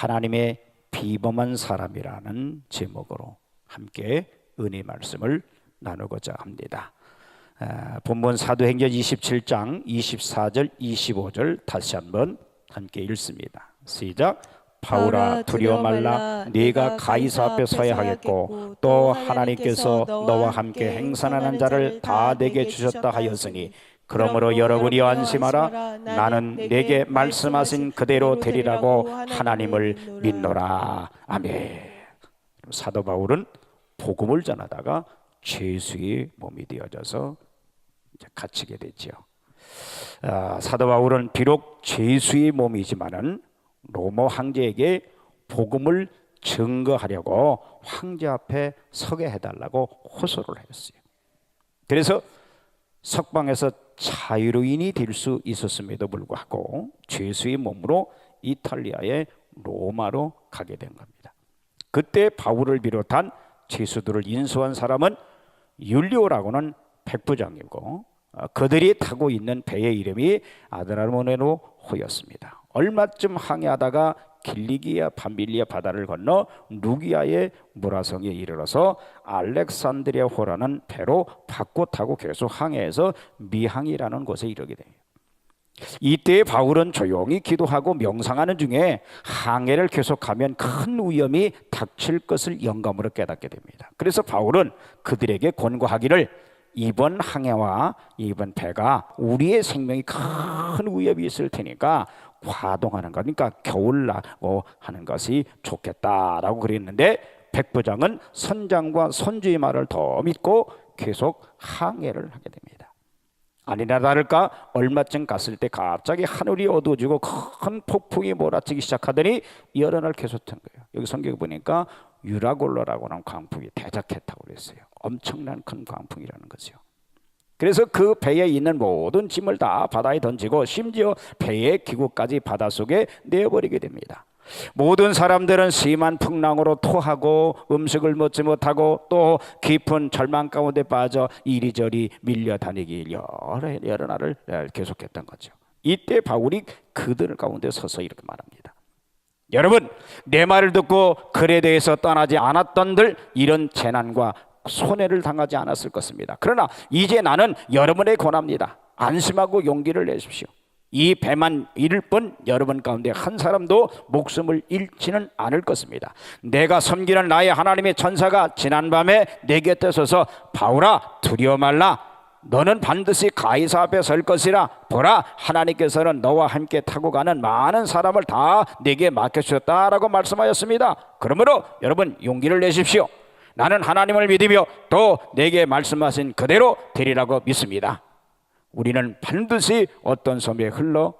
하나님의 비범한 사람이라는 제목으로 함께 은혜 말씀을 나누고자 합니다. 본문 사도행전 27장 24절 25절 다시 한번 함께 읽습니다. 시작. 바울아 두려워 말라. 네가 가이사 앞에 서야 하겠고 또 하나님께서 너와 함께 행선하는 자를 다 내게 주셨다 하였으니 그러므로 여러분이 안심하라. 나는 내게 말씀하신 그대로 되리라고 하나님을 믿노라. 아멘. 사도 바울은 복음을 전하다가 죄수의 몸이 되어져서 갇히게 되죠. 사도 바울은 비록 죄수의 몸이지만은 로마 황제에게 복음을 증거하려고 황제 앞에 서게 해달라고 호소를 했어요. 그래서 석방에서 자유로인이 될 수 있었음에도 불구하고 죄수의 몸으로 이탈리아의 로마로 가게 된 겁니다. 그때 바울을 비롯한 죄수들을 인수한 사람은 율리오라고는 백부장이고 그들이 타고 있는 배의 이름이 아드라모네노호였습니다. 얼마쯤 항해하다가 길리기아 밤빌리아 바다를 건너 루기아의 무라성에 이르러서 알렉산드리아호라는 배로 바꿔 타고 계속 항해해서 미항이라는 곳에 이르게 돼요. 이때 바울은 조용히 기도하고 명상하는 중에 항해를 계속하면 큰 위험이 닥칠 것을 영감으로 깨닫게 됩니다. 그래서 바울은 그들에게 권고하기를 이번 항해와 이번 배가 우리의 생명이 큰 위협이 있을 테니까 과동하는 거니까 겨울나고 하는 것이 좋겠다라고 그랬는데 백부장은 선장과 선주의 말을 더 믿고 계속 항해를 하게 됩니다. 아니나 다를까 얼마쯤 갔을 때 갑자기 하늘이 어두워지고 큰 폭풍이 몰아치기 시작하더니 여러 날 계속 탄 거예요. 여기 성경에 보니까 유라골로라고 하는 광풍이 대작했다고 그랬어요. 엄청난 큰 광풍이라는 거죠. 그래서 그 배에 있는 모든 짐을 다 바다에 던지고 심지어 배의 기구까지 바닷속에 내어버리게 됩니다. 모든 사람들은 심한 풍랑으로 토하고 음식을 먹지 못하고 또 깊은 절망 가운데 빠져 이리저리 밀려다니기 여러 날을 계속했던 거죠. 이때 바울이 그들 가운데 서서 이렇게 말합니다. 여러분, 내 말을 듣고 글에 대해서 떠나지 않았던들 이런 재난과 손해를 당하지 않았을 것입니다. 그러나 이제 나는 여러분에 권합니다. 안심하고 용기를 내십시오. 이 배만 잃을 뿐 여러분 가운데 한 사람도 목숨을 잃지는 않을 것입니다. 내가 섬기는 나의 하나님의 천사가 지난밤에 내 곁에 서서 바울아 두려워 말라. 너는 반드시 가이사 앞에 설 것이라. 보라, 하나님께서는 너와 함께 타고 가는 많은 사람을 다 내게 맡겨주셨다라고 말씀하였습니다. 그러므로 여러분 용기를 내십시오. 나는 하나님을 믿으며 또 내게 말씀하신 그대로 되리라고 믿습니다. 우리는 반드시 어떤 섬에 흘러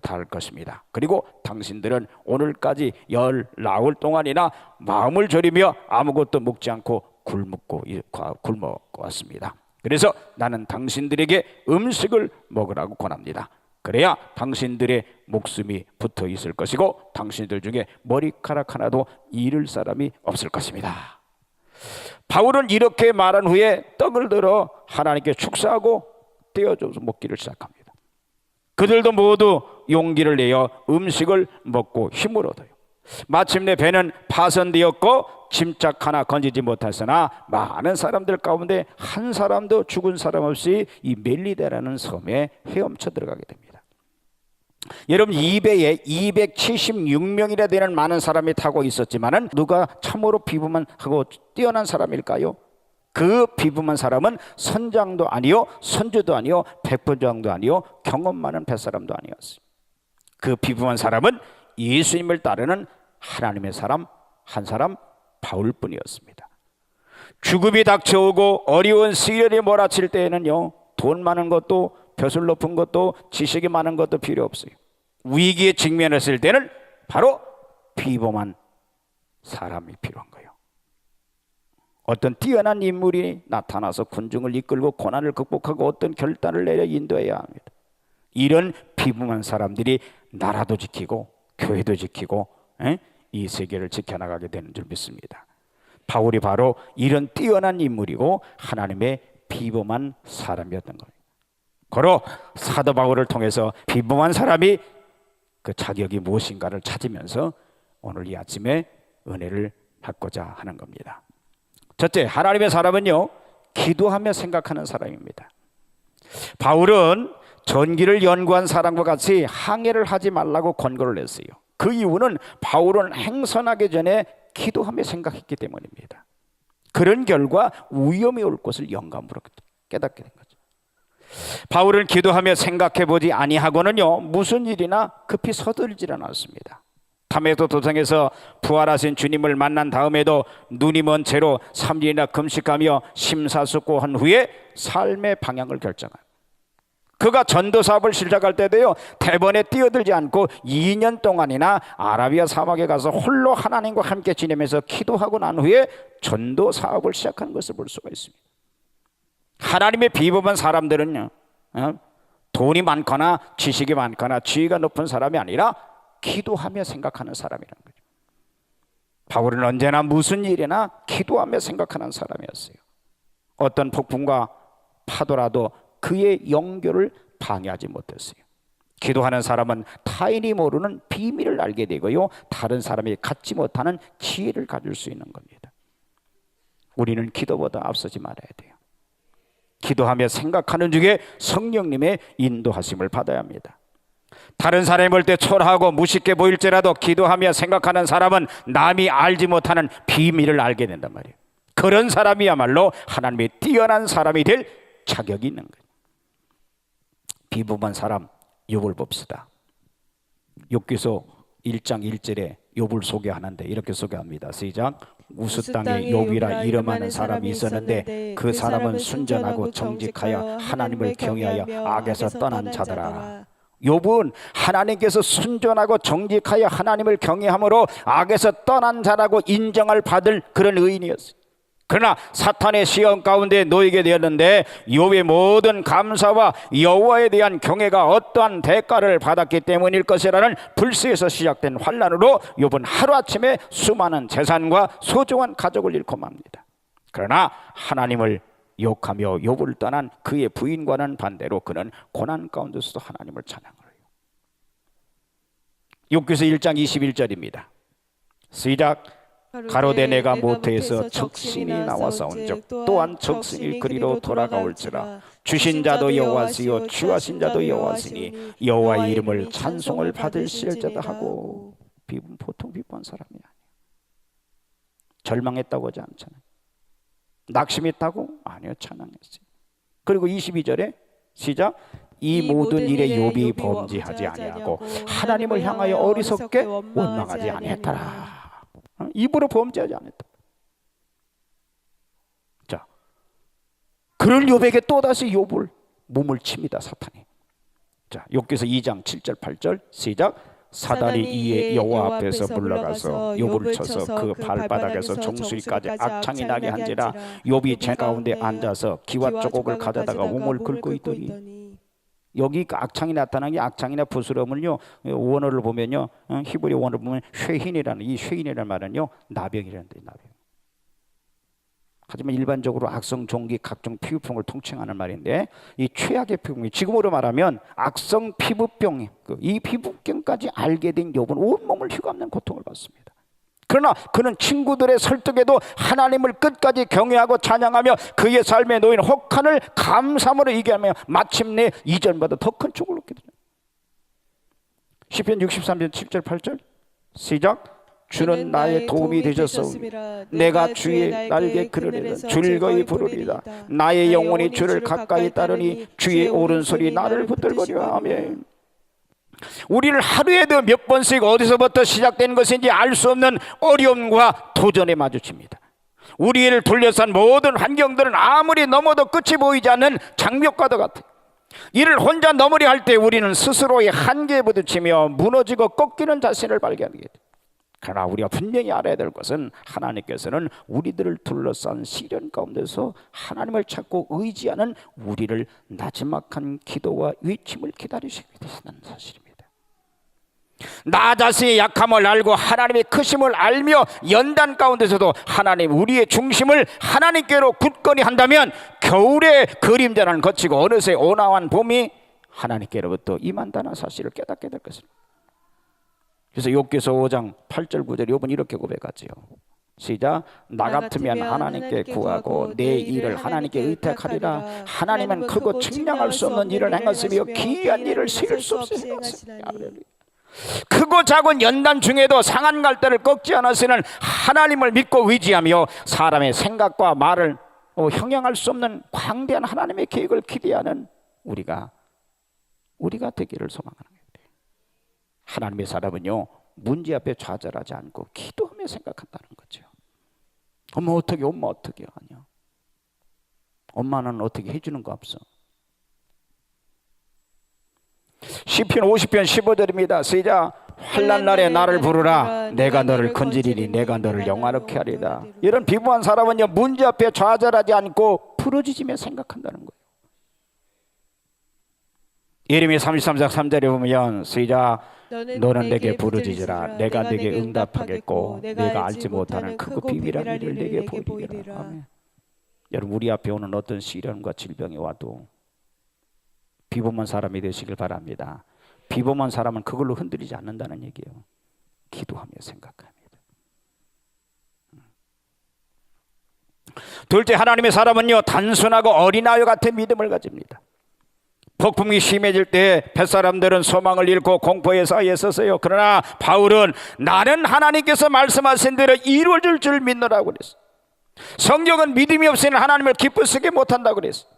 닿을 것입니다. 그리고 당신들은 오늘까지 19 동안이나 마음을 졸이며 아무것도 먹지 않고 굶어 왔습니다. 그래서 나는 당신들에게 음식을 먹으라고 권합니다. 그래야 당신들의 목숨이 붙어 있을 것이고 당신들 중에 머리카락 하나도 잃을 사람이 없을 것입니다. 바울은 이렇게 말한 후에 떡을 들어 하나님께 축사하고 떼어줘서 먹기를 시작합니다. 그들도 모두 용기를 내어 음식을 먹고 힘을 얻어요. 마침내 배는 파손되었고 짐짝 하나 건지지 못했으나 많은 사람들 가운데 한 사람도 죽은 사람 없이 이 멜리데라는 섬에 헤엄쳐 들어가게 됩니다. 여러분, 이 배에 276명이나 되는 많은 사람이 타고 있었지만은 누가 참으로 비범한 하고 뛰어난 사람일까요? 그 비범한 사람은 선장도 아니요, 선주도 아니요, 백부장도 아니요, 경험 많은 뱃사람도 아니었어요. 그 비범한 사람은 예수님을 따르는 하나님의 사람 한 사람 바울뿐이었습니다. 죽음이 닥쳐오고 어려운 시련이 몰아칠 때에는요, 돈 많은 것도 벼슬 높은 것도 지식이 많은 것도 필요 없어요. 위기에 직면했을 때는 바로 비범한 사람이 필요한 거예요. 어떤 뛰어난 인물이 나타나서 군중을 이끌고 고난을 극복하고 어떤 결단을 내려 인도해야 합니다. 이런 비범한 사람들이 나라도 지키고 교회도 지키고 이 세계를 지켜나가게 되는 줄 믿습니다. 바울이 바로 이런 뛰어난 인물이고 하나님의 비범한 사람이었던 거예요. 고로 사도 바울을 통해서 비범한 사람이 그 자격이 무엇인가를 찾으면서 오늘 이 아침에 은혜를 받고자 하는 겁니다. 첫째, 하나님의 사람은요, 기도하며 생각하는 사람입니다. 바울은 전기를 연구한 사람과 같이 항해를 하지 말라고 권고를 했어요. 그 이유는 바울은 행선하기 전에 기도하며 생각했기 때문입니다. 그런 결과 위험이 올 것을 영감으로 깨닫게 된 거죠. 바울은 기도하며 생각해보지 아니하고는요, 무슨 일이나 급히 서두르지 않았습니다. 담에도 도성에서 부활하신 주님을 만난 다음에도 눈이 먼 채로 3일이나 금식하며 심사숙고한 후에 삶의 방향을 결정합니다. 그가 전도 사업을 시작할 때도요, 대번에 뛰어들지 않고 2년 동안이나 아라비아 사막에 가서 홀로 하나님과 함께 지내면서 기도하고 난 후에 전도 사업을 시작한 것을 볼 수가 있습니다. 하나님의 비범한 사람들은요, 돈이 많거나 지식이 많거나 지위가 높은 사람이 아니라 기도하며 생각하는 사람이라는 거죠. 바울은 언제나 무슨 일이나 기도하며 생각하는 사람이었어요. 어떤 폭풍과 파도라도 그의 영교를 방해하지 못했어요. 기도하는 사람은 타인이 모르는 비밀을 알게 되고요, 다른 사람이 갖지 못하는 지혜를 가질 수 있는 겁니다. 우리는 기도보다 앞서지 말아야 돼요. 기도하며 생각하는 중에 성령님의 인도하심을 받아야 합니다. 다른 사람이 볼 때 초라하고 무식해 보일지라도 기도하며 생각하는 사람은 남이 알지 못하는 비밀을 알게 된단 말이에요. 그런 사람이야말로 하나님의 뛰어난 사람이 될 자격이 있는 거예요. 비범한 사람 욥을 봅시다. 욥기서 1장 1절에 욥을 소개하는데 이렇게 소개합니다. 시작. 우스 땅에 욥이라 이름하는 사람이 있었는데 그 사람은 순전하고 정직하여 하나님을 경외하여 악에서 떠난 자더라. 욥은 하나님께서 순전하고 정직하여 하나님을 경외함으로 악에서 떠난 자라고 인정을 받을 그런 의인이었어요. 그러나 사탄의 시험 가운데 놓이게 되었는데 욥의 모든 감사와 여호와에 대한 경외가 어떠한 대가를 받았기 때문일 것이라는 불세에서 시작된 환난으로 욥은 하루아침에 수많은 재산과 소중한 가족을 잃고 맙니다. 그러나 하나님을 욕하며 욥을 떠난 그의 부인과는 반대로 그는 고난 가운데서도 하나님을 찬양을 해요. 욥기서 1장 21절입니다. 시작. 가로되 내가 모태에서 적신이 나와싸운즉 또한 적신이 그리로 돌아가올지라. 주신 자도 여호와시요 취하신 자도 여호와시니 여호와의 이름을 찬송을 받으실지다 하고. 보통 비범한 사람이 아니에요. 절망했다고 하지 않잖아요. 낙심했다고? 아니요, 찬양했어요. 그리고 22절에 시작. 이 모든 일에 욥이 범죄하지 아니하고 하나님을 향하여 어리석게 원망하지 아니했더라. 입으로 범죄하지 않았다. 자, 그런 욥에게 또다시 욥을 몸을 칩니다, 사탄이. 자, 욥기서 2장 7절 8절 시작. 사단이 이에 여호와 앞에서 물러가서 욥을 쳐서 그 발바닥에서 정수리까지 악창이 나게 한지라. 욥이 제 가운데 앉아서 기와 조곡을 가져다가 몸을 긁고 있더니. 여기 악창이 나타난 게 악창이나 부스럼은요, 원어를 보면요, 히브리 원어를 보면 쉐힌이라는, 이 쉐힌이라는 말은요 나병이라는 데 나병. 하지만 일반적으로 악성 종기 각종 피부병을 통칭하는 말인데, 이 최악의 피부병, 지금으로 말하면 악성 피부병, 이 피부병까지 알게 된 욥은 온몸을 휘감는 고통을 받습니다. 그러나 그는 친구들의 설득에도 하나님을 끝까지 경외하고 찬양하며 그의 삶에 놓인 혹한을 감사함으로 이겨하며 마침내 이전보다 더 큰 축을 얻게 되죠. 시편 63편 7절 8절 시작. 주는 나의 도움이 되셨사오니 내가 주의 날개 그르리라. 즐거이 부르리다. 나의 영혼이 주를 가까이 따르니 주의 오른손이 나를 붙들거려. 아멘. 우리를 하루에도 몇 번씩 어디서부터 시작된 것인지 알 수 없는 어려움과 도전에 마주칩니다. 우리를 둘러싼 모든 환경들은 아무리 넘어도 끝이 보이지 않는 장벽과도 같아요. 이를 혼자 넘으려 할 때 우리는 스스로의 한계에 부딪히며 무너지고 꺾이는 자신을 발견하게 돼요. 그러나 우리가 분명히 알아야 될 것은 하나님께서는 우리들을 둘러싼 시련 가운데서 하나님을 찾고 의지하는 우리를 나지막한 기도와 외침을 기다리시게 되시는 사실입니다. 나 자신의 약함을 알고 하나님의 크심을 알며 연단 가운데서도 하나님, 우리의 중심을 하나님께로 굳건히 한다면 겨울의 그림자는 거치고 어느새 온화한 봄이 하나님께로부터 임한다는 사실을 깨닫게 될 것입니다. 그래서 욥기서 5장 8절 9절 욥은 이렇게 고백하지요. 시작. 나 같으면 하나님께 구하고 내 일을 하나님께 의탁하리라. 하나님은 크고 측량할 수 없는 일을 행하시며 기이한 일을 세울 수 없이 행하시니. 크고 작은 연단 중에도 상한 갈대를 꺾지 않으시는 하나님을 믿고 의지하며 사람의 생각과 말을 형용할 수 없는 광대한 하나님의 계획을 기대하는 우리가 되기를 소망하는 거예요. 하나님의 사람은요, 문제 앞에 좌절하지 않고 기도하며 생각한다는 거죠. 엄마 어떻게 하냐. 엄마는 어떻게 해주는 거 없어. 시편 50편 15절입니다. 시작. 환난 날에 나를 부르라. 내가 너를 건지리니 내가 너를 영화롭게 하리라. 이런 비범한 사람은요, 문제 앞에 좌절하지 않고 부르짖으며 생각한다는 거예요. 예레미야 33장 3절에 보면 시작. 너는 내게 부르짖으라. 내가 내게 응답하겠고 내가 알지 못하는 크고 비밀한 일을 내게 보이리라. 아멘. 여러분, 우리 앞에 오는 어떤 시련과 질병이 와도 비범한 사람이 되시길 바랍니다. 비범한 사람은 그걸로 흔들리지 않는다는 얘기예요. 기도하며 생각합니다. 둘째, 하나님의 사람은요, 단순하고 어린아이 같은 믿음을 가집니다. 폭풍이 심해질 때 뱃사람들은 소망을 잃고 공포에 쌓여 있었어요. 그러나 바울은 나는 하나님께서 말씀하신 대로 이루어질 줄 믿노라고 그랬어요. 성경은 믿음이 없이는 하나님을 기쁘시게 못한다고 그랬어요.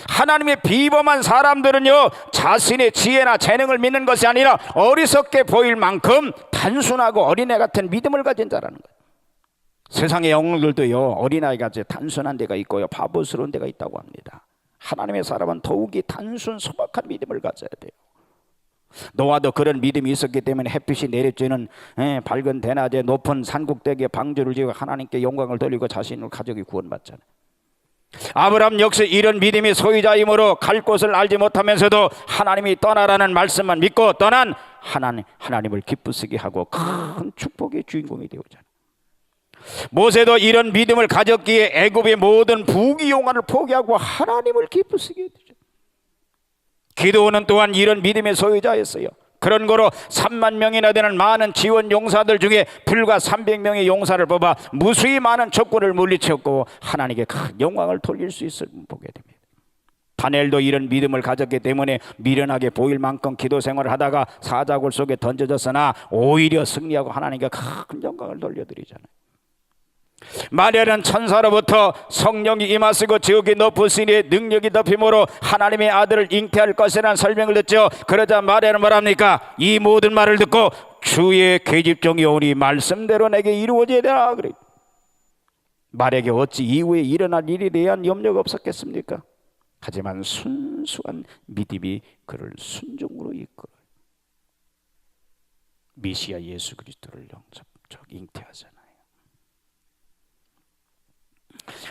하나님의 비범한 사람들은요, 자신의 지혜나 재능을 믿는 것이 아니라 어리석게 보일 만큼 단순하고 어린애 같은 믿음을 가진 자라는 거예요. 세상의 영웅들도요, 어린아이같이 단순한 데가 있고요, 바보스러운 데가 있다고 합니다. 하나님의 사람은 더욱이 단순 소박한 믿음을 가져야 돼요. 노아도 그런 믿음이 있었기 때문에 햇빛이 내리쬐는 밝은 대낮에 높은 산꼭대기에 방주를 지어 하나님께 영광을 돌리고 자신을 가족이 구원받잖아요. 아브라함 역시 이런 믿음의 소유자이므로 갈 곳을 알지 못하면서도 하나님이 떠나라는 말씀만 믿고 떠난 하나님을 기쁘시게 하고 큰 축복의 주인공이 되었잖아요. 모세도 이런 믿음을 가졌기에 애굽의 모든 부귀 영화를 포기하고 하나님을 기쁘시게 했죠. 기드온은 또한 이런 믿음의 소유자였어요. 그런 거로 3만 명이나 되는 많은 지원 용사들 중에 불과 300명의 용사를 뽑아 무수히 많은 적군을 물리쳤고 하나님께 큰 영광을 돌릴 수 있을 보게 됩니다. 다니엘도 이런 믿음을 가졌기 때문에 미련하게 보일 만큼 기도 생활을 하다가 사자굴 속에 던져졌으나 오히려 승리하고 하나님께 큰 영광을 돌려드리잖아요. 마리아는 천사로부터 성령이 임하시고 지극히 높으시니 능력이 덮임으로 하나님의 아들을 잉태할 것이라는 설명을 듣죠. 그러자 마리아는 뭐랍니까? 이 모든 말을 듣고 주의 계집종이 오니 말씀대로 내게 이루어져야 되라 그래. 마리아에게 어찌 이후에 일어날 일에 대한 염려가 없었겠습니까? 하지만 순수한 믿음이 그를 순종으로 이끌어요. 메시아 예수 그리스도를 영접적 잉태하잖아요.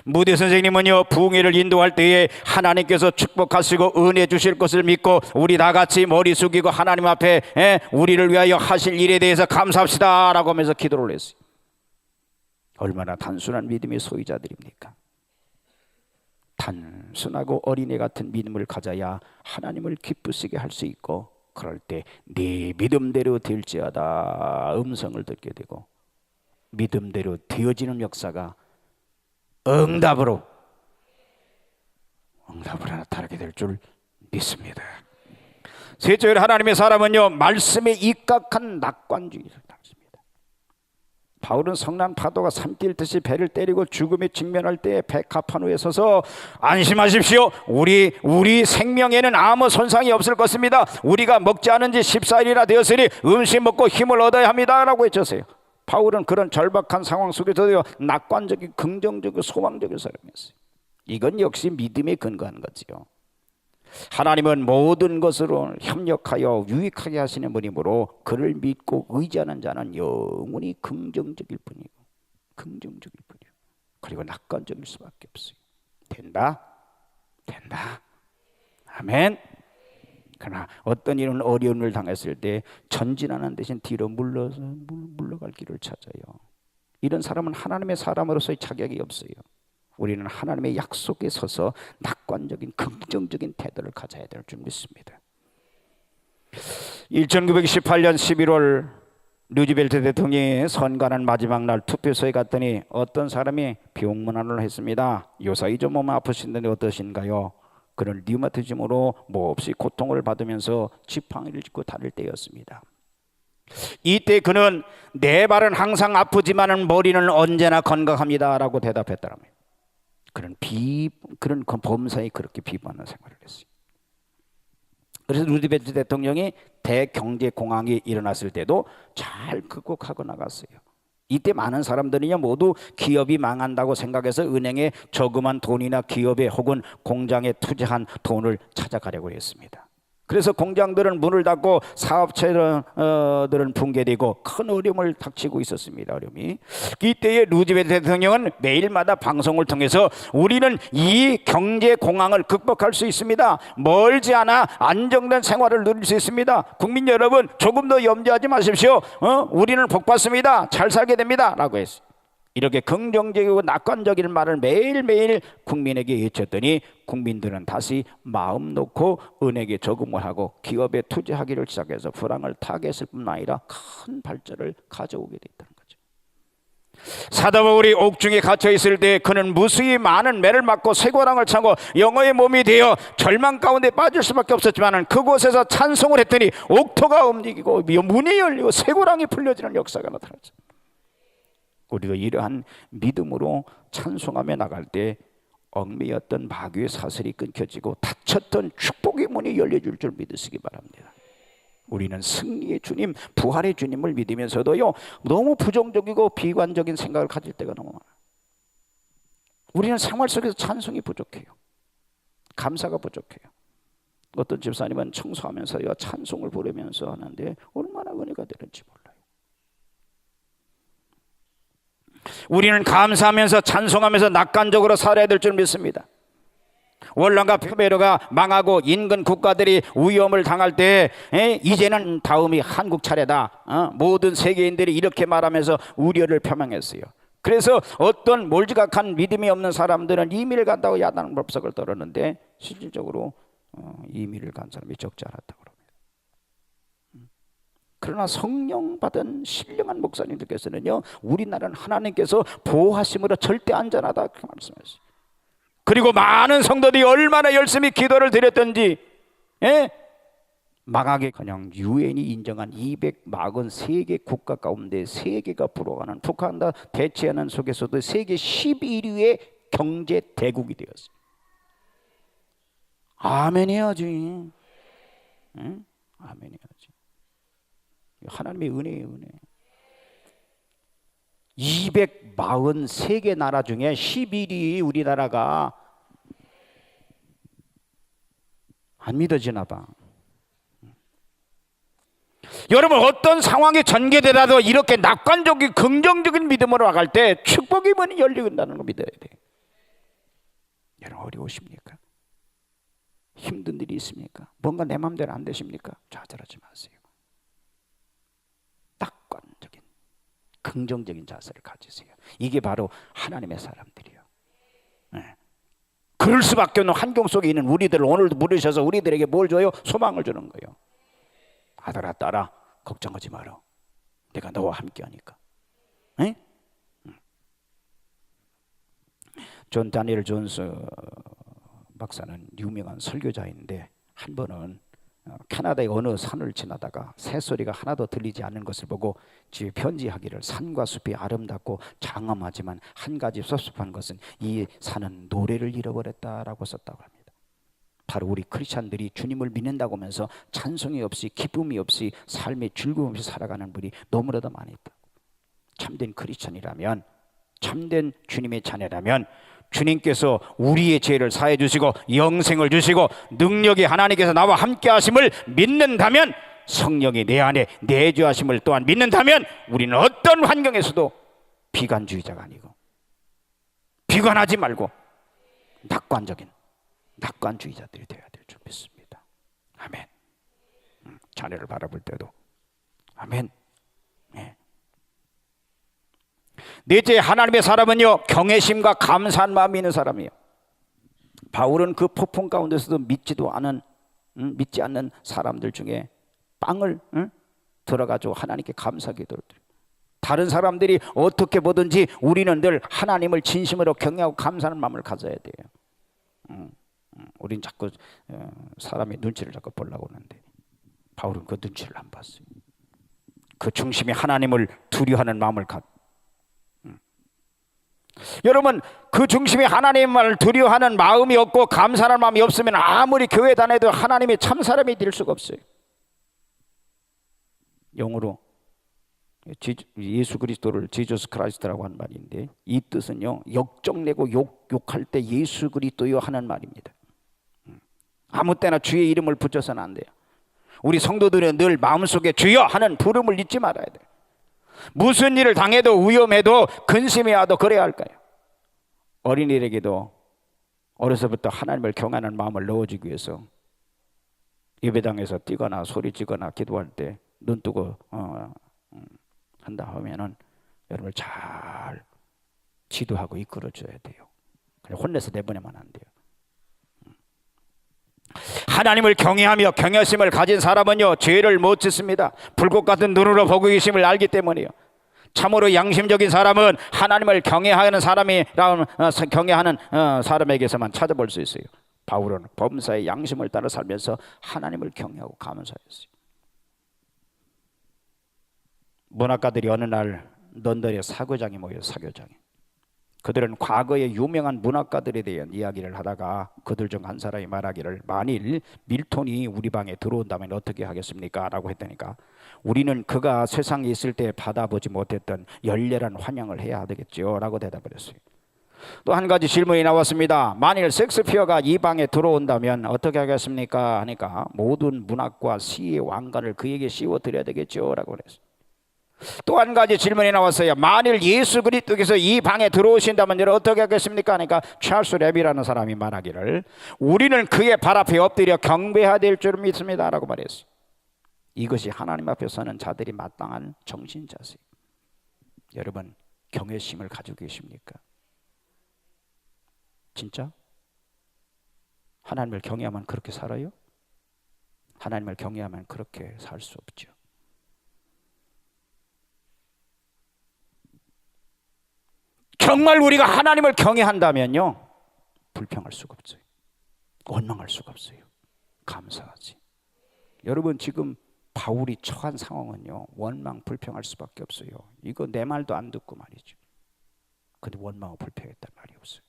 무대 선생님은요, 부흥회를 인도할 때에 하나님께서 축복하시고 은혜 주실 것을 믿고 우리 다 같이 머리 숙이고 하나님 앞에 우리를 위하여 하실 일에 대해서 감사합시다 라고 하면서 기도를 했어요. 얼마나 단순한 믿음의 소유자들입니까? 단순하고 어린애 같은 믿음을 가져야 하나님을 기쁘시게 할 수 있고, 그럴 때 네 믿음대로 될지어다 음성을 듣게 되고 믿음대로 되어지는 역사가 응답으로 나타나게 될 줄 믿습니다. 셋째로 하나님의 사람은요, 말씀에 입각한 낙관주의를 당습니다. 바울은 성난 파도가 삼킬듯이 배를 때리고 죽음에 직면할 때 백합판우에 서서 안심하십시오. 우리 생명에는 아무 손상이 없을 것입니다. 우리가 먹지 않은 지 14일이나 되었으니 음식 먹고 힘을 얻어야 합니다 라고 외쳤어요. 바울은 그런 절박한 상황 속에서도 낙관적인 긍정적이고 소망적인 사람이었어요. 이건 역시 믿음에 근거한 거지요. 하나님은 모든 것으로 협력하여 유익하게 하시는 분이므로 그를 믿고 의지하는 자는 영원히 긍정적일 뿐이고 그리고 낙관적일 수밖에 없어요. 된다. 아멘. 그러나 어떤 일은 어려움을 당했을 때 전진하는 대신 뒤로 물러갈 길을 찾아요. 이런 사람은 하나님의 사람으로서의 자격이 없어요. 우리는 하나님의 약속에 서서 낙관적인 긍정적인 태도를 가져야 될 줄 믿습니다. 1918년 11월 루즈벨트 대통령이 선거하는 마지막 날 투표소에 갔더니 어떤 사람이 병문안을 했습니다. 요사이 좀 몸 아프신데 어떠신가요? 그는 류마티즘으로 몹시 고통을 받으면서 지팡이를 짚고 다닐 때였습니다. 이때 그는 내 발은 항상 아프지만 머리는 언제나 건강합니다 라고 대답했더라고요. 그런 범사에 그렇게 비판하는 생활을 했어요. 그래서 루즈벨트 대통령이 대경제공황이 일어났을 때도 잘 극복하고 나갔어요. 이때 많은 사람들은요 모두 기업이 망한다고 생각해서 은행에 저금한 돈이나 기업에 혹은 공장에 투자한 돈을 찾아가려고 했습니다. 그래서 공장들은 문을 닫고 사업체들은 붕괴되고 큰 어려움을 닥치고 있었습니다. 어려움이. 이때에 루즈벨트 대통령은 매일마다 방송을 통해서 우리는 이 경제 공황을 극복할 수 있습니다. 멀지 않아 안정된 생활을 누릴 수 있습니다. 국민 여러분 조금 더 염려하지 마십시오. 우리는 복받습니다. 잘 살게 됩니다. 라고 했어요. 이렇게 긍정적이고 낙관적인 말을 매일매일 국민에게 외쳤더니 국민들은 다시 마음 놓고 은행에 저금을 하고 기업에 투자하기를 시작해서 불황을 타개했을 뿐만 아니라 큰 발전을 가져오게 됐다는 거죠. 사도 바울이 옥중에 갇혀 있을 때 그는 무수히 많은 매를 맞고 쇠고랑을 차고 영어의 몸이 되어 절망 가운데 빠질 수밖에 없었지만 그곳에서 찬송을 했더니 옥토가 움직이고 문이 열리고 쇠고랑이 풀려지는 역사가 나타났죠. 우리가 이러한 믿음으로 찬송하며 나갈 때 얽매였던 마귀의 사슬이 끊겨지고 닫혔던 축복의 문이 열려줄 줄 믿으시기 바랍니다. 우리는 승리의 주님, 부활의 주님을 믿으면서도요 너무 부정적이고 비관적인 생각을 가질 때가 너무 많아요. 우리는 생활 속에서 찬송이 부족해요. 감사가 부족해요. 어떤 집사님은 청소하면서요 찬송을 부르면서 하는데 얼마나 은혜가 되는지 몰라요. 우리는 감사하면서 찬송하면서 낙관적으로 살아야 될 줄 믿습니다. 월남과 페베르가 망하고 인근 국가들이 위험을 당할 때 이제는 다음이 한국 차례다. 모든 세계인들이 이렇게 말하면서 우려를 표명했어요. 그래서 어떤 몰지각한 믿음이 없는 사람들은 이민을 간다고 야단 법석을 떨었는데 실질적으로 이민을 간 사람이 적지 않았다고 합니다. 그러나 성령 받은 신령한 목사님들께서는요 우리나라는 하나님께서 보호하심으로 절대 안전하다 그렇게 말씀하셨어요. 그리고 많은 성도들이 얼마나 열심히 기도를 드렸던지 망하기커녕 유엔이 인정한 243개 국가 가운데 3개가 불어가는 북한과 대치하는 속에서도 세계 11위의 경제 대국이 되었어요. 아멘 해야지. 아멘 해야지. 하나님의 은혜예요, 은혜. 243개 나라 중에 11위 우리나라가 안 믿어지나 봐. 여러분 어떤 상황이 전개되더라도 이렇게 낙관적인 긍정적인 믿음으로 나갈 때 축복의 문이 열린다는 거 믿어야 돼. 여러분 어려우십니까? 힘든 일이 있습니까? 뭔가 내 마음대로 안 되십니까? 좌절하지 마세요. 낙관적인 긍정적인 자세를 가지세요. 이게 바로 하나님의 사람들이요. 그럴 수밖에 없는 환경 속에 있는 우리들을 오늘도 부르셔서 우리들에게 뭘 줘요? 소망을 주는 거예요. 아들아 딸아 걱정하지 마라. 내가 너와 함께 하니까. 존 다니엘 존스 박사는 유명한 설교자인데 한 번은 캐나다의 어느 산을 지나다가 새소리가 하나도 들리지 않는 것을 보고 집에 편지하기를 산과 숲이 아름답고 장엄하지만 한 가지 섭섭한 것은 이 산은 노래를 잃어버렸다라고 썼다고 합니다. 바로 우리 크리스찬들이 주님을 믿는다고 하면서 찬송이 없이 기쁨이 없이 삶의 즐거움 없이 살아가는 분이 너무나도 많이 있다. 참된 크리스찬이라면 참된 주님의 자녀라면 주님께서 우리의 죄를 사해 주시고 영생을 주시고 능력이 하나님께서 나와 함께 하심을 믿는다면 성령이 내 안에 내주하심을 또한 믿는다면 우리는 어떤 환경에서도 비관주의자가 아니고 비관하지 말고 낙관주의자들이 되어야 될 줄 믿습니다. 아멘. 자녀를 바라볼 때도 아멘. 넷째, 하나님의 사람은요 경외심과 감사한 마음이 있는 사람이에요. 바울은 그 폭풍 가운데서도 믿지 않는 사람들 중에 빵을 들어가지고 하나님께 감사 기도를 드려요. 다른 사람들이 어떻게 보든지 우리는 늘 하나님을 진심으로 경외하고 감사하는 마음을 가져야 돼요. 우린 자꾸 사람의 눈치를 자꾸 보려고 하는데 바울은 그 눈치를 안 봤어요. 그 중심에 하나님을 두려워하는 마음을 여러분, 그 중심에 하나님을 두려워하는 마음이 없고 감사하는 마음이 없으면 아무리 교회 다녀도 하나님의 참 사람이 될 수가 없어요. 영어로 예수 그리스도를 지저스 크라이스트라고 하는 말인데, 이 뜻은요, 역정내고 욕할 때 예수 그리스도요 하는 말입니다. 아무 때나 주의 이름을 붙여서는 안 돼요. 우리 성도들은 늘 마음속에 주여 하는 부름을 잊지 말아야 돼요. 무슨 일을 당해도 위험해도 근심해야 도 그래야 할까요? 어린이에게도 어려서부터 하나님을 경외하는 마음을 넣어주기 위해서 예배당에서 뛰거나 소리치거나 기도할 때 눈 뜨고 한다 하면은 여러분을 잘 지도하고 이끌어줘야 돼요. 그냥 혼내서 내보내면 안 돼요. 하나님을 경외하며 경외심을 가진 사람은요, 죄를 못 짓습니다. 불꽃 같은 눈으로 보고 계심을 알기 때문이에요. 참으로 양심적인 사람은 하나님을 경외하는 사람에게서만 찾아볼 수 있어요. 바울은 범사의 양심을 따라 살면서 하나님을 경외하고 감사했어요. 문학가들이 어느 날 런던의 사교장에 모여 사교장에. 그들은 과거의 유명한 문학가들에 대한 이야기를 하다가 그들 중 한 사람이 말하기를, 만일 밀톤이 우리 방에 들어온다면 어떻게 하겠습니까? 라고 했다니까. 우리는 그가 세상에 있을 때 받아보지 못했던 열렬한 환영을 해야 되겠죠 라고 대답을 했어요. 또 한 가지 질문이 나왔습니다. 만일 섹스피어가 이 방에 들어온다면 어떻게 하겠습니까? 하니까 모든 문학과 시의 왕관을 그에게 씌워드려야 되겠죠 라고 그랬어요. 또 한 가지 질문이 나왔어요. 만일 예수 그리스도께서 이 방에 들어오신다면 어떻게 하겠습니까? 하니까 찰스 랩이라는 사람이 말하기를, 우리는 그의 발 앞에 엎드려 경배해야 될 줄 믿습니다 라고 말했어요. 이것이 하나님 앞에 서는 자들이 마땅한 정신 자세. 여러분, 경외심을 가지고 계십니까? 진짜? 하나님을 경외하면 그렇게 살아요? 하나님을 경외하면 그렇게 살 수 없죠. 정말 우리가 하나님을 경외한다면요, 불평할 수가 없어요. 원망할 수가 없어요. 감사하지. 여러분, 지금 바울이 처한 상황은요, 원망 불평할 수밖에 없어요. 이거 내 말도 안 듣고 말이죠. 근데 원망하고 불평했단 말이 없어요.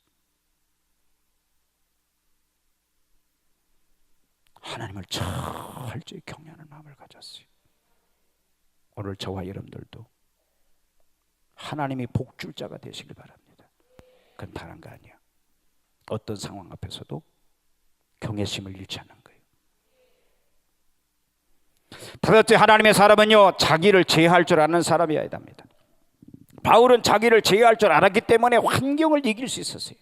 하나님을 철저히 경외하는 마음을 가졌어요. 오늘 저와 여러분들도 하나님이 복줄자가 되시길 바랍니다. 그건 다른 거 아니야. 어떤 상황 앞에서도 경외심을 잃지 않는 거예요. 다섯째, 하나님의 사람은요, 자기를 제어할 줄 아는 사람이어야 합니다. 바울은 자기를 제어할 줄 알았기 때문에 환경을 이길 수 있었어요.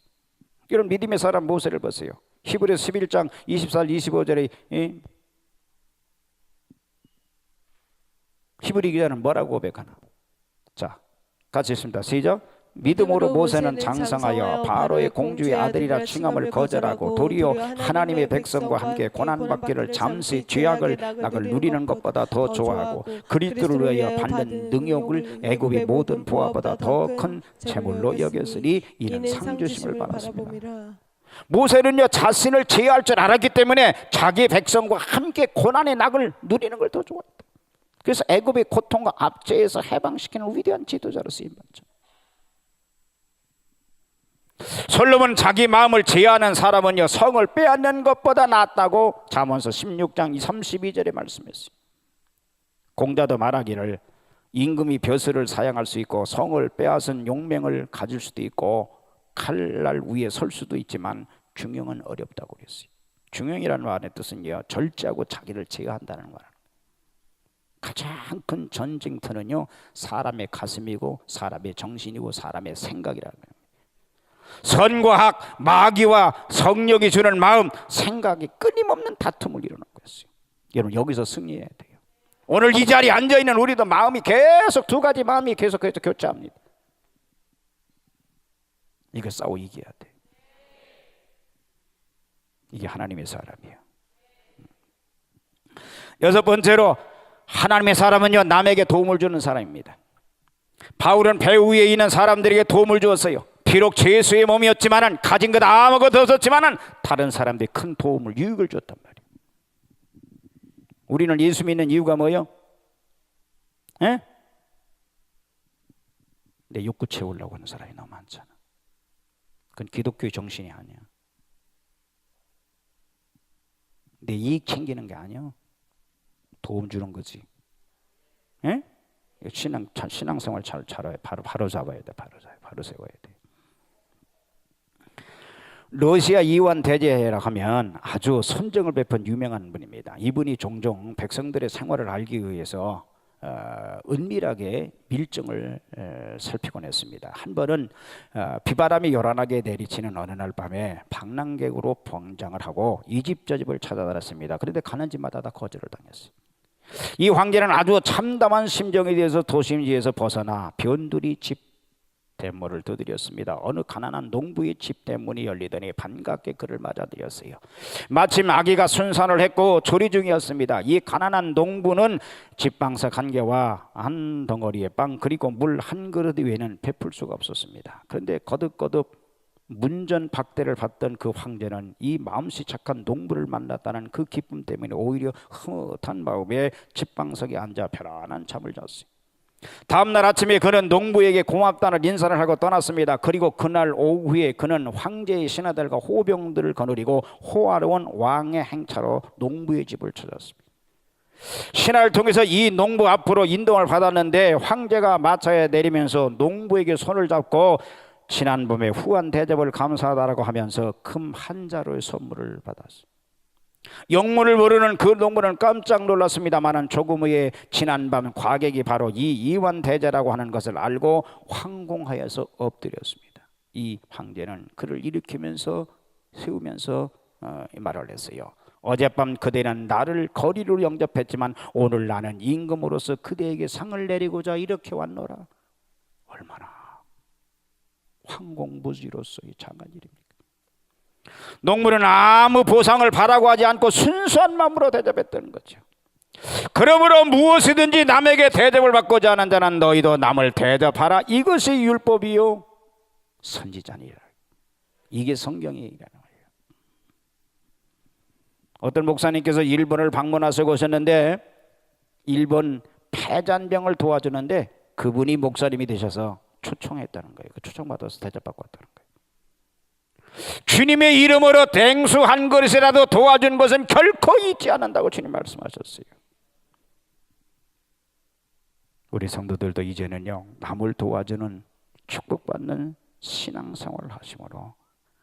이런 믿음의 사람 모세를 보세요. 히브리서 11장 24, 25절에 히브리 기자는 뭐라고 고백하나? 자, 같이 있습니다. 시작. 믿음으로 모세는 장성하여 바로의 공주의 아들이라 칭함을 거절하고 도리어 하나님의 백성과 함께 고난받기를 잠시 죄악을 낙을 누리는 것보다 더 좋아하고 그리스도를 위하여 받는 능욕을 애굽의 모든 부하보다 더 큰 재물로 여겼으니 이는 상주심을 받았습니다. 모세는요, 자신을 제어할 줄 알았기 때문에 자기 백성과 함께 고난의 낙을 누리는 걸 더 좋아했다. 그래서 애굽의 고통과 압제에서 해방시키는 위대한 지도자로 쓰임받죠. 솔로몬 자기 마음을 제어하는 사람은요, 성을 빼앗는 것보다 낫다고 잠언서 16장 32절에 말씀했어요. 공자도 말하기를, 임금이 벼슬을 사양할 수 있고 성을 빼앗은 용맹을 가질 수도 있고 칼날 위에 설 수도 있지만 중용은 어렵다고 그랬어요. 중용이라는 말의 뜻은요, 절제하고 자기를 제어한다는 말입니다. 가장 큰 전쟁터는요, 사람의 가슴이고 사람의 정신이고 사람의 생각이라는 거예요. 선과학, 마귀와 성령이 주는 마음, 생각이 끊임없는 다툼을 일어나고 있어요. 여러분, 여기서 승리해야 돼요. 오늘 이 자리에 앉아있는 우리도 마음이 계속 두 가지 마음이 계속해서 교차합니다. 이거 싸워 이겨야 돼. 이게 하나님의 사람이에요. 여섯 번째로, 하나님의 사람은요, 남에게 도움을 주는 사람입니다. 바울은 배 위에 있는 사람들에게 도움을 주었어요. 비록 죄수의 몸이었지만은, 가진 것 아무것도 없었지만은 다른 사람들이 큰 도움을, 유익을 줬단 말이에요. 우리는 예수 믿는 이유가 뭐예요? 에? 내 욕구 채우려고 하는 사람이 너무 많잖아. 그건 기독교의 정신이 아니야. 내 이익 챙기는 게 아니야. 도움 주는 거지. 에? 신앙생활 잘 바로 잡아야 돼. 바로 세워야 돼. 러시아 이완 대제라고 하면 아주 선정을 베푼 유명한 분입니다. 이분이 종종 백성들의 생활을 알기 위해서 은밀하게 밀정을 살피곤 했습니다. 한 번은 비바람이 요란하게 내리치는 어느 날 밤에 방랑객으로 봉장을 하고 이 집 저 집을 찾아다녔습니다. 그런데 가는 집마다 다 거절을 당했어요. 이 황제는 아주 참담한 심정에 대해서 도심지에서 벗어나 변두리 집 대문을 두드렸습니다. 어느 가난한 농부의 집 대문이 열리더니 반갑게 그를 맞아들였어요. 마침 아기가 순산을 했고 조리 중이었습니다. 이 가난한 농부는 집방석 한 개와 한 덩어리의 빵 그리고 물 한 그릇 외에는 베풀 수가 없었습니다. 그런데 거듭거듭 문전박대를 받던 그 황제는 이 마음씨 착한 농부를 만났다는 그 기쁨 때문에 오히려 흐뭇한 마음에 집방석에 앉아 편안한 잠을 잤어요. 다음 날 아침에 그는 농부에게 고맙다는 인사를 하고 떠났습니다. 그리고 그날 오후에 그는 황제의 신하들과 호병들을 거느리고 호화로운 왕의 행차로 농부의 집을 찾았습니다. 신하를 통해서 이 농부 앞으로 인도를 받았는데 황제가 마차에 내리면서 농부에게 손을 잡고 지난 봄에 후한 대접을 감사하다라고 하면서 금 한 자루의 선물을 받았습니다. 영문을 모르는 그 농부는 깜짝 놀랐습니다마는 조금 후에 지난밤 과객이 바로 이 이완 대제라고 하는 것을 알고 황공하여서 엎드렸습니다. 이 황제는 그를 일으키면서 세우면서 말을 했어요. 어젯밤 그대는 나를 거리로 영접했지만 오늘 나는 임금으로서 그대에게 상을 내리고자 이렇게 왔노라. 얼마나 황공무지로서의 장한 일입니까? 농부는 아무 보상을 바라고 하지 않고 순수한 마음으로 대접했다는 거죠. 그러므로 무엇이든지 남에게 대접을 받고자 하는 자는 너희도 남을 대접하라. 이것이 율법이요 선지자니라. 이게 성경이라는 거예요. 어떤 목사님께서 일본을 방문하셔서 오셨는데 일본 폐잔병을 도와주는데 그분이 목사님이 되셔서 초청했다는 거예요. 그 초청받아서 대접받고 왔다는 거예요. 주님의 이름으로 댕수 한 그릇이라도 도와준 것은 결코 잊지 않는다고 주님 말씀하셨어요. 우리 성도들도 이제는요 남을 도와주는 축복받는 신앙생활을 하심으로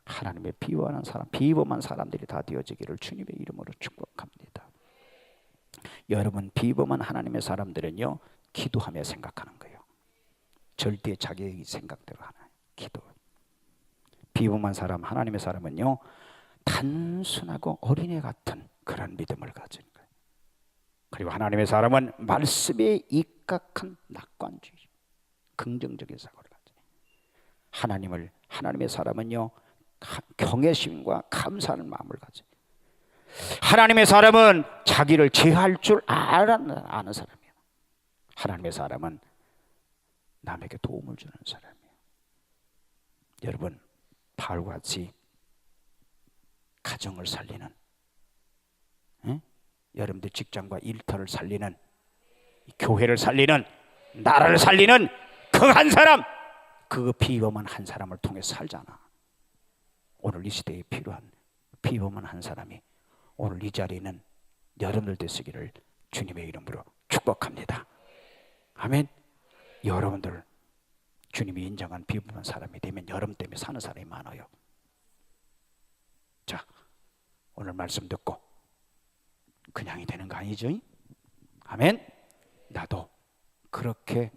하나님의 비범한 사람, 비범한 사람들이 다 되어지기를 주님의 이름으로 축복합니다. 여러분 비범한 하나님의 사람들은요 기도하며 생각하는 거예요. 절대 자기 생각대로 하나요. 기도. 비범한 사람, 하나님의 사람은요 단순하고 어린애 같은 그런 믿음을 가진 거예요. 그리고 하나님의 사람은 말씀에 입각한 낙관주의, 긍정적인 사고를 가져요. 하나님의 사람은요 경외심과 감사하는 마음을 가져요. 하나님의 사람은 자기를 제할 줄 아는 사람이에요. 하나님의 사람은 남에게 도움을 주는 사람이에요. 여러분 바울과 같이 가정을 살리는 여러분들 직장과 일터를 살리는 교회를 살리는 나라를 살리는 그 한 사람, 그 비범한 한 사람을 통해 살잖아. 오늘 이 시대에 필요한 비범한 한 사람이 오늘 이 자리에는 여러분들 되시기를 주님의 이름으로 축복합니다. 아멘. 여러분들 주님이 인정한 비범한 사람이 되면 여러분 때문에 사는 사람이 많아요. 자, 오늘 말씀 듣고 그냥이 되는 거 아니죠? 아멘. 나도 그렇게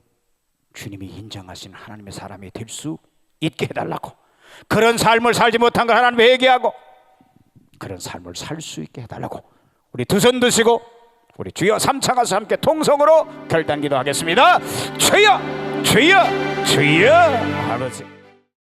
주님이 인정하신 하나님의 사람이 될 수 있게 해달라고, 그런 삶을 살지 못한 걸 하나님께 회개하고 그런 삶을 살 수 있게 해달라고 우리 두 손 드시고 우리 주여 삼창하서 함께 통성으로 결단 기도하겠습니다. 주여 주여 주여 아버지.